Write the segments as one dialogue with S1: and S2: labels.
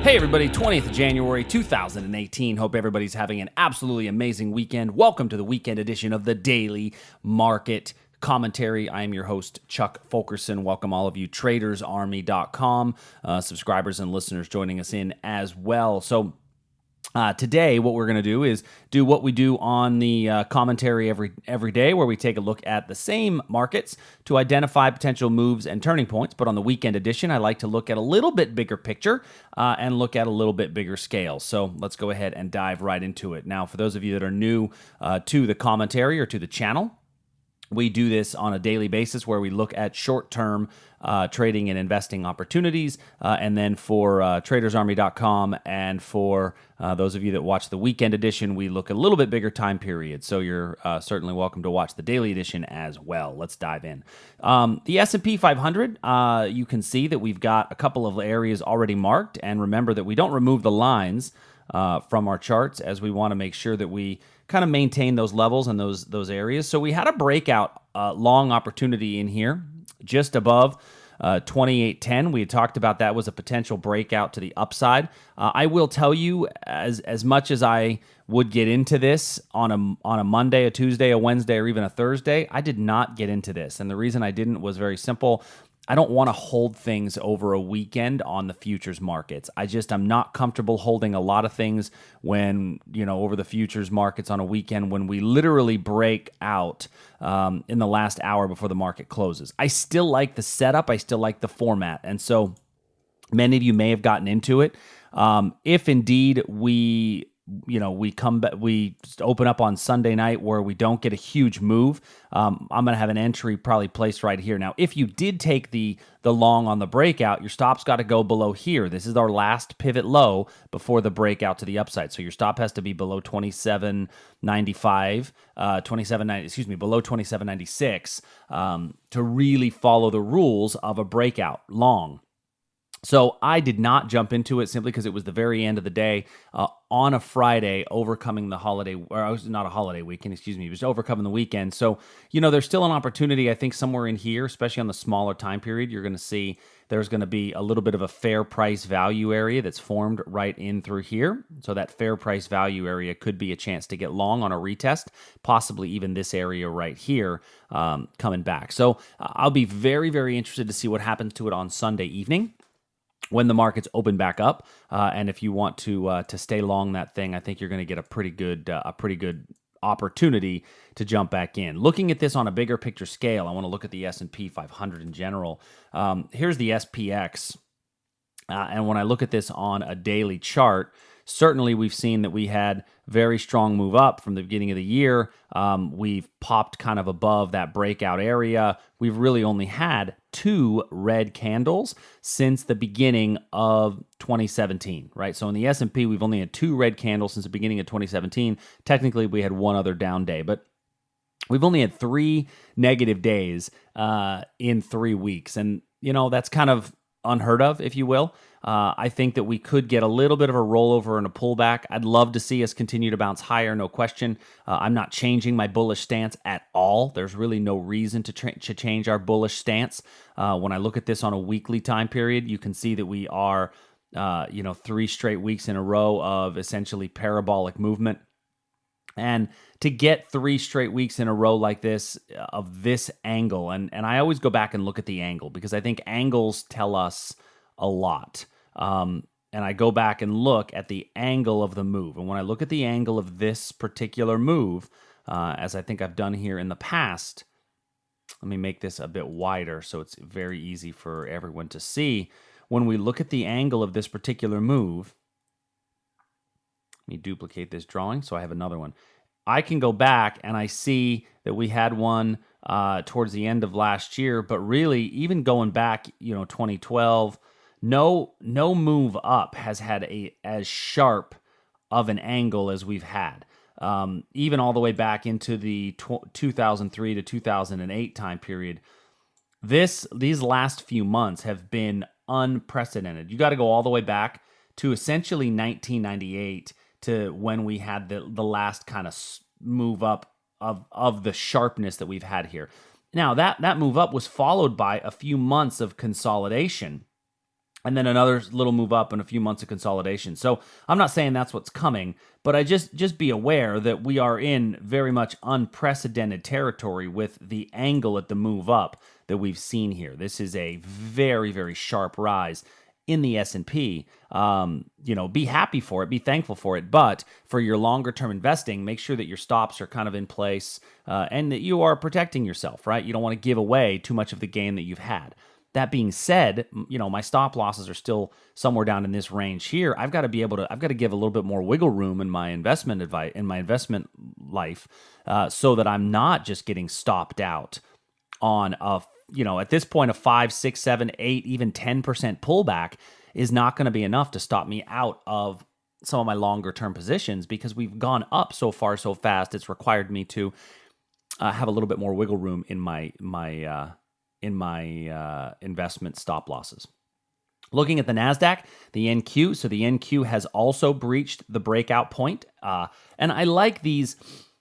S1: Hey everybody, 20th of January 2018. Hope everybody's having an absolutely amazing weekend. Welcome to the weekend edition of the Daily Market Commentary. I am your host, Chuck Fulkerson. Welcome all of you tradersarmy.com subscribers and listeners joining us in as well. So today, what we're going to do is do what we do on the commentary every day, where we take a look at the same markets to identify potential moves and turning points. But on the weekend edition, I like to look at a little bit bigger picture and look at a little bit bigger scale. So let's go ahead and dive right into it. Now, for those of you that are new to the commentary or to the channel, we do this on a daily basis where we look at short-term trading and investing opportunities. And then for tradersarmy.com and for those of you that watch the weekend edition, we look at a little bit bigger time period. So you're certainly welcome to watch the daily edition as well. Let's dive in. The S&P 500, you can see that we've got a couple of areas already marked. And remember that we don't remove the lines from our charts, as we want to make sure that we kind of maintain those levels and those areas. So we had a breakout long opportunity in here just above 2810. We had talked about that was a potential breakout to the upside. I will tell you, as much as I would get into this on a Monday, a Tuesday, a Wednesday, or even a Thursday, I did not get into this. And the reason I didn't was very simple. I don't want to hold things over a weekend on the futures markets. I'm not comfortable holding a lot of things when, over the futures markets on a weekend when we literally break out in the last hour before the market closes. I still like the setup. I still like the format. And so many of you may have gotten into it. If indeed we come back, we open up on Sunday night where we don't get a huge move, I'm going to have an entry probably placed right here. Now, if you did take the long on the breakout, your stop's got to go below here. This is our last pivot low before the breakout to the upside. So your stop has to be below 27.95, below 27.96 to really follow the rules of a breakout long. So I did not jump into it simply because it was the very end of the day on a Friday, overcoming the holiday, or it was not a holiday weekend, it was overcoming the weekend. So, there's still an opportunity, I think, somewhere in here, especially on the smaller time period. You're going to see there's going to be a little bit of a fair price value area that's formed right in through here. So that fair price value area could be a chance to get long on a retest, possibly even this area right here coming back. So I'll be very, very interested to see what happens to it on Sunday evening when the markets open back up, and if you want to stay long that thing, I think you're going to get a pretty good opportunity to jump back in. Looking at this on a bigger picture scale, I want to look at the S&P 500 in general. Here's the SPX, and when I look at this on a daily chart, certainly we've seen that we had very strong move up from the beginning of the year. We've popped kind of above that breakout area. We've really only had 2 red candles since the beginning of 2017, right? So in the S&P, we've only had 2 red candles since the beginning of 2017. Technically, we had one other down day, but we've only had 3 negative days in 3 weeks. And, that's kind of unheard of, if you will. I think that we could get a little bit of a rollover and a pullback. I'd love to see us continue to bounce higher, no question. I'm not changing my bullish stance at all. There's really no reason to change our bullish stance. When I look at this on a weekly time period, you can see that we are, 3 straight weeks in a row of essentially parabolic movement. And to get 3 straight weeks in a row like this, of this angle, and I always go back and look at the angle because I think angles tell us a lot. And I go back and look at the angle of the move. And when I look at the angle of this particular move, as I think I've done here in the past, let me make this a bit wider so it's very easy for everyone to see. When we look at the angle of this particular move, let me duplicate this drawing so I have another one. I can go back and I see that we had one towards the end of last year, but really even going back, 2012, no move up has had as sharp of an angle as we've had. Even all the way back into the 2003 to 2008 time period, these last few months have been unprecedented. You got to go all the way back to essentially 1998 to when we had the last kind of move up of the sharpness that we've had here. Now, that move up was followed by a few months of consolidation and then another little move up and a few months of consolidation. So I'm not saying that's what's coming, but I just be aware that we are in very much unprecedented territory with the angle at the move up that we've seen here. This is a very, very sharp rise in the S&P. Be happy for it, be thankful for it, but for your longer term investing, make sure that your stops are kind of in place and that you are protecting yourself, right? You don't want to give away too much of the gain that you've had. That being said, my stop losses are still somewhere down in this range here. I've got to give a little bit more wiggle room in my investment life, so that I'm not just getting stopped out on at this point, a 5, 6, 7, 8, even 10% pullback is not going to be enough to stop me out of some of my longer term positions, because we've gone up so far so fast. It's required me to have a little bit more wiggle room in my investment stop losses. Looking at the Nasdaq, the NQ, so the NQ has also breached the breakout point, and I like these,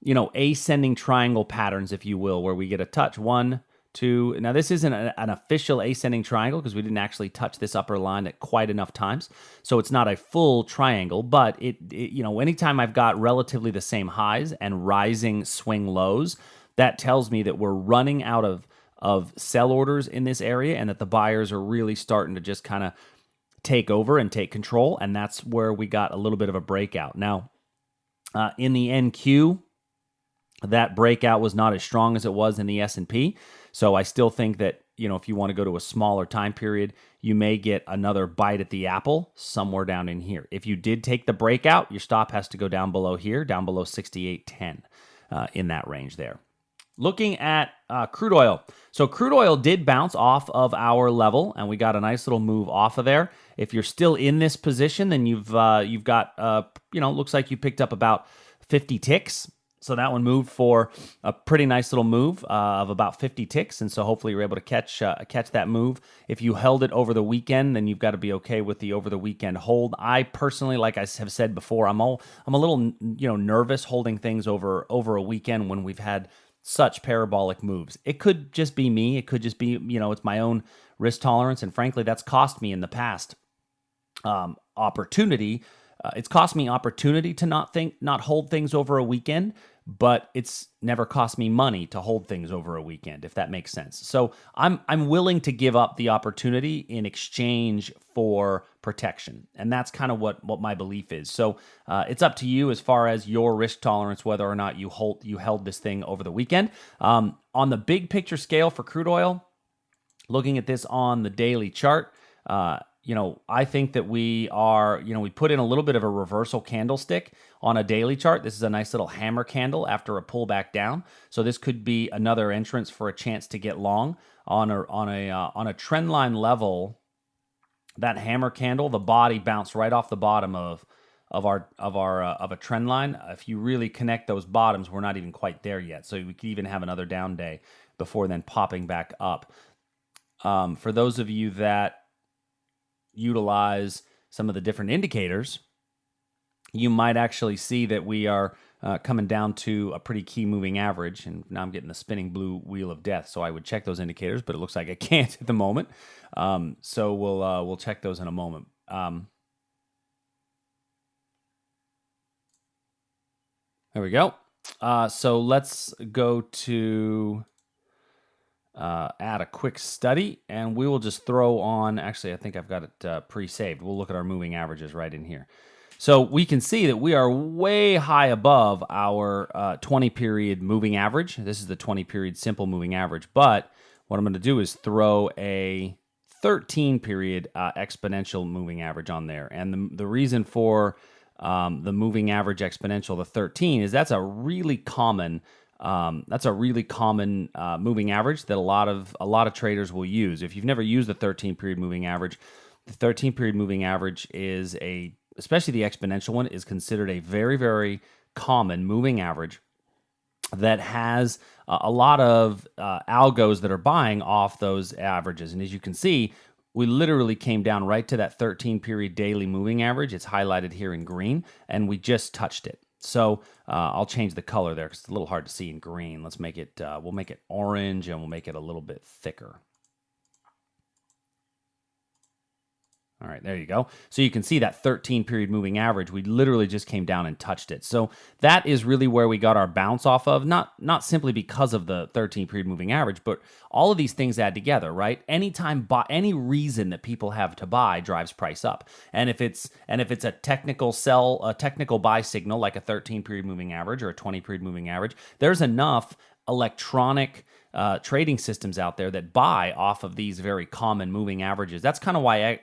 S1: ascending triangle patterns, if you will, where we get a touch 1, 2. Now this isn't an official ascending triangle because we didn't actually touch this upper line at quite enough times, so it's not a full triangle. But anytime I've got relatively the same highs and rising swing lows, that tells me that we're running out of sell orders in this area, and that the buyers are really starting to just kind of take over and take control, and that's where we got a little bit of a breakout. Now, in the NQ, that breakout was not as strong as it was in the S&P, so I still think that, if you want to go to a smaller time period, you may get another bite at the apple somewhere down in here. If you did take the breakout, your stop has to go down below here, down below 68.10, in that range there. Looking at crude oil. So crude oil did bounce off of our level, and we got a nice little move off of there. If you're still in this position, then you've got, looks like you picked up about 50 ticks. So that one moved for a pretty nice little move of about 50 ticks, and so hopefully you're able to catch that move. If you held it over the weekend, then you've got to be okay with the over the weekend hold. I personally, like I have said before, I'm a little nervous holding things over a weekend when we've had such parabolic moves. It could just be me. It could just be, it's my own risk tolerance. And frankly, that's cost me in the past opportunity. It's cost me opportunity to not hold things over a weekend, but it's never cost me money to hold things over a weekend, if that makes sense. So I'm willing to give up the opportunity in exchange for protection, and that's kind of what my belief is. So it's up to you as far as your risk tolerance, whether or not you held this thing over the weekend. On the big picture scale for crude oil, looking at this on the daily chart, I think that we are, we put in a little bit of a reversal candlestick on a daily chart. This is a nice little hammer candle after a pullback down. So this could be another entrance for a chance to get long on a trend line level. That hammer candle, the body bounced right off the bottom of a trend line. If you really connect those bottoms, we're not even quite there yet. So we could even have another down day before then popping back up. For those of you that utilize some of the different indicators, you might actually see that we are coming down to a pretty key moving average. And now I'm getting the spinning blue wheel of death. So I would check those indicators, but it looks like I can't at the moment. So we'll check those in a moment. There we go. So let's go to add a quick study, and we will just throw on, actually, I think I've got it pre-saved. We'll look at our moving averages right in here. So we can see that we are way high above our 20-period moving average. This is the 20-period simple moving average, but what I'm going to do is throw a 13-period exponential moving average on there. And the reason for the moving average exponential, the 13, is that's a really common moving average that a lot of traders will use. If you've never used the 13-period moving average, the 13-period moving average is especially the exponential one, is considered a very, very common moving average that has a lot of algos that are buying off those averages. And as you can see, we literally came down right to that 13-period daily moving average. It's highlighted here in green, and we just touched it. So I'll change the color there because it's a little hard to see in green. Let's make it, we'll make it orange, and we'll make it a little bit thicker. All right, there you go. So you can see that 13-period moving average, we literally just came down and touched it. So that is really where we got our bounce off of, not simply because of the 13-period moving average, but all of these things add together, right? Any reason that people have to buy drives price up. And if it's a technical sell, a technical buy signal like a 13-period moving average or a 20-period moving average, there's enough electronic trading systems out there that buy off of these very common moving averages. That's kind of why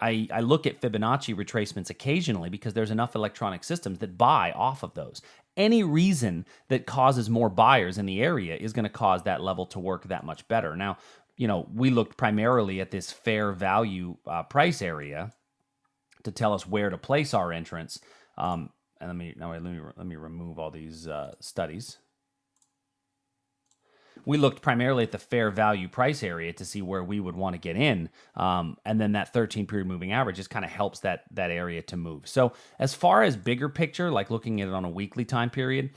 S1: I look at Fibonacci retracements occasionally, because there's enough electronic systems that buy off of those. Any reason that causes more buyers in the area is going to cause that level to work that much better. Now, we looked primarily at this fair value price area to tell us where to place our entrance. And let me remove all these studies. We looked primarily at the fair value price area to see where we would want to get in. And then that 13-period moving average just kind of helps that area to move. So as far as bigger picture, like looking at it on a weekly time period,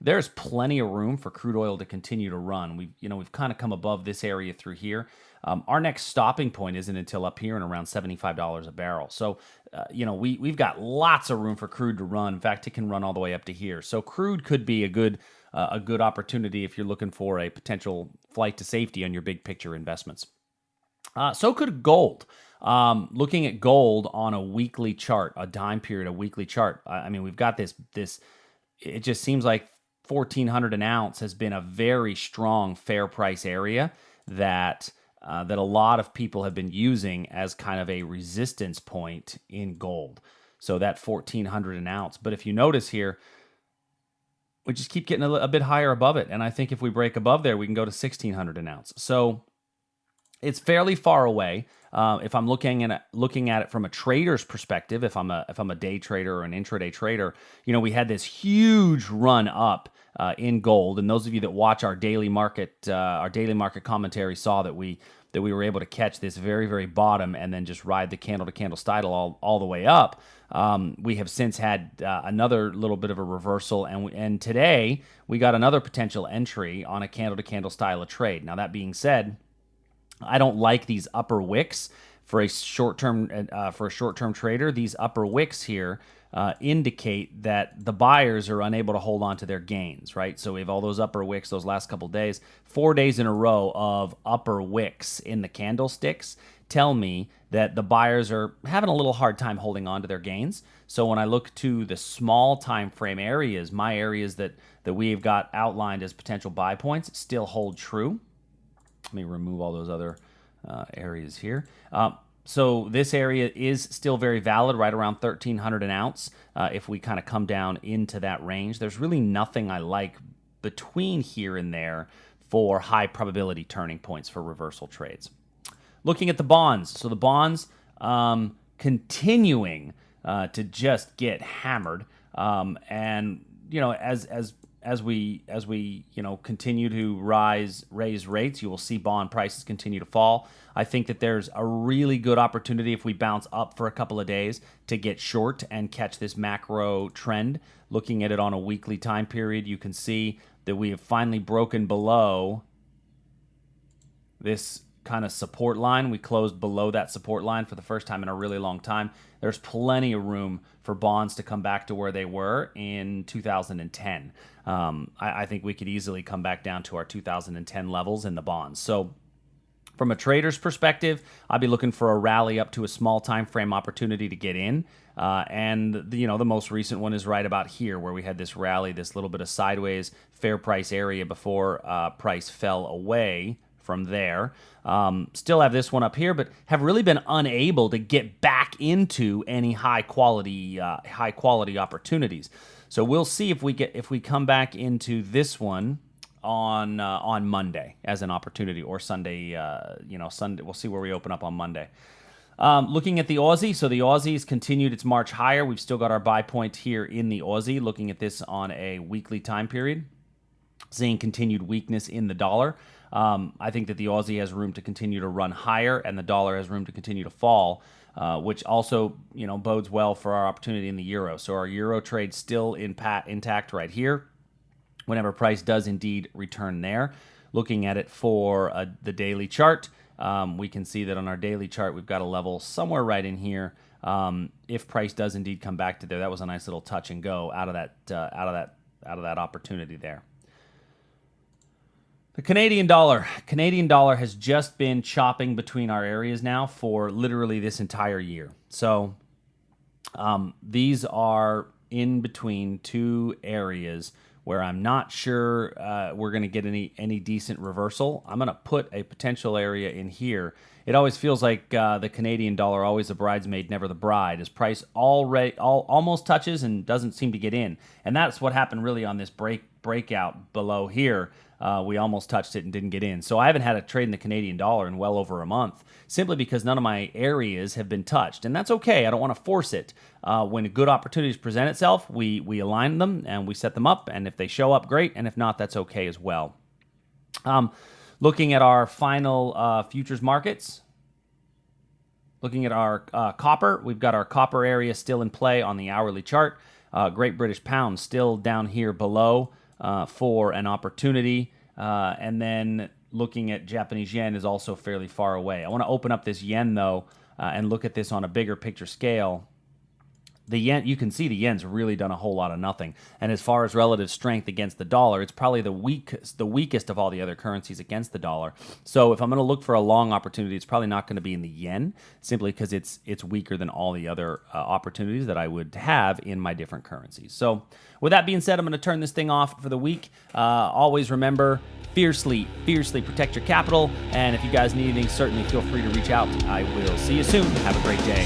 S1: there's plenty of room for crude oil to continue to run. We've kind of come above this area through here. Our next stopping point isn't until up here and around $75 a barrel. So, we've got lots of room for crude to run. In fact, it can run all the way up to here. So crude could be a good opportunity if you're looking for a potential flight to safety on your big picture investments. So could gold. Looking at gold on a weekly chart, a time period, a weekly chart. We've got this. It just seems like 1,400 an ounce has been a very strong fair price area that a lot of people have been using as kind of a resistance point in gold. So that 1,400 an ounce. But if you notice here, we just keep getting a bit higher above it. And I think if we break above there, we can go to 1,600 an ounce. So it's fairly far away. If I'm looking at it from a trader's perspective, if I'm a day trader or an intraday trader, we had this huge run up in gold. And those of you that watch our daily market commentary saw that we were able to catch this very, very bottom and then just ride the candle to candle style all the way up. We have since had another little bit of a reversal, and today we got another potential entry on a candle to candle style of trade. Now, that being said, I don't like these upper wicks for a short-term trader. These upper wicks here indicate that the buyers are unable to hold on to their gains, right? So we have all those upper wicks those last couple days, 4 days in a row of upper wicks in the candlesticks tell me that the buyers are having a little hard time holding on to their gains. So when I look to the small time frame areas, my areas that we've got outlined as potential buy points still hold true. Let me remove all those other areas here. So this area is still very valid, right around 1,300 an ounce. If we kind of come down into that range, there's really nothing I like between here and there for high probability turning points for reversal trades. Looking at the bonds. So the bonds continuing to just get hammered. And, as we continue to raise rates, you will see bond prices continue to fall. I think that there's a really good opportunity if we bounce up for a couple of days to get short and catch this macro trend. Looking at it on a weekly time period, you can see that we have finally broken below this kind of support line. We closed below that support line for the first time in a really long time. There's plenty of room for bonds to come back to where they were in 2010. I think we could easily come back down to our 2010 levels in the bonds. So from a trader's perspective, I'd be looking for a rally up to a small time frame opportunity to get in. And the most recent one is right about here, where we had this rally, this little bit of sideways fair price area before price fell away from there. Still have this one up here, but have really been unable to get back into any high quality opportunities. So we'll see if we come back into this one on Monday as an opportunity, or Sunday. Sunday. We'll see where we open up on Monday. Looking at the Aussie, so the Aussie's continued its march higher. We've still got our buy point here in the Aussie. Looking at this on a weekly time period, seeing continued weakness in the dollar. I think that the Aussie has room to continue to run higher, and the dollar has room to continue to fall, which also bodes well for our opportunity in the euro. So our euro trade still intact right here, whenever price does indeed return there. Looking at it for the daily chart, we can see that on our daily chart, we've got a level somewhere right in here. If price does indeed come back to there, that was a nice little touch and go out of that opportunity there. The Canadian dollar. Canadian dollar has just been chopping between our areas now for literally this entire year. So these are in between two areas where I'm not sure we're going to get any decent reversal. I'm going to put a potential area in here. It always feels like the Canadian dollar, always the bridesmaid, never the bride, as price almost touches and doesn't seem to get in. And that's what happened really on this breakout below here. We almost touched it and didn't get in. So I haven't had a trade in the Canadian dollar in well over a month, simply because none of my areas have been touched. And that's okay. I don't want to force it. When good opportunities present itself, we align them and we set them up. And if they show up, great. And if not, that's okay as well. Looking at our final futures markets, looking at our copper, we've got our copper area still in play on the hourly chart. Great British pound still down here below for an opportunity. And then looking at Japanese yen is also fairly far away. I want to open up this yen, though, and look at this on a bigger picture scale. The yen, you can see the yen's really done a whole lot of nothing. And as far as relative strength against the dollar, it's probably the weakest of all the other currencies against the dollar. So if I'm going to look for a long opportunity, it's probably not going to be in the yen, simply because it's weaker than all the other opportunities that I would have in my different currencies. So with that being said, I'm going to turn this thing off for the week. Always remember, fiercely protect your capital. And if you guys need anything, certainly feel free to reach out. I will see you soon. Have a great day.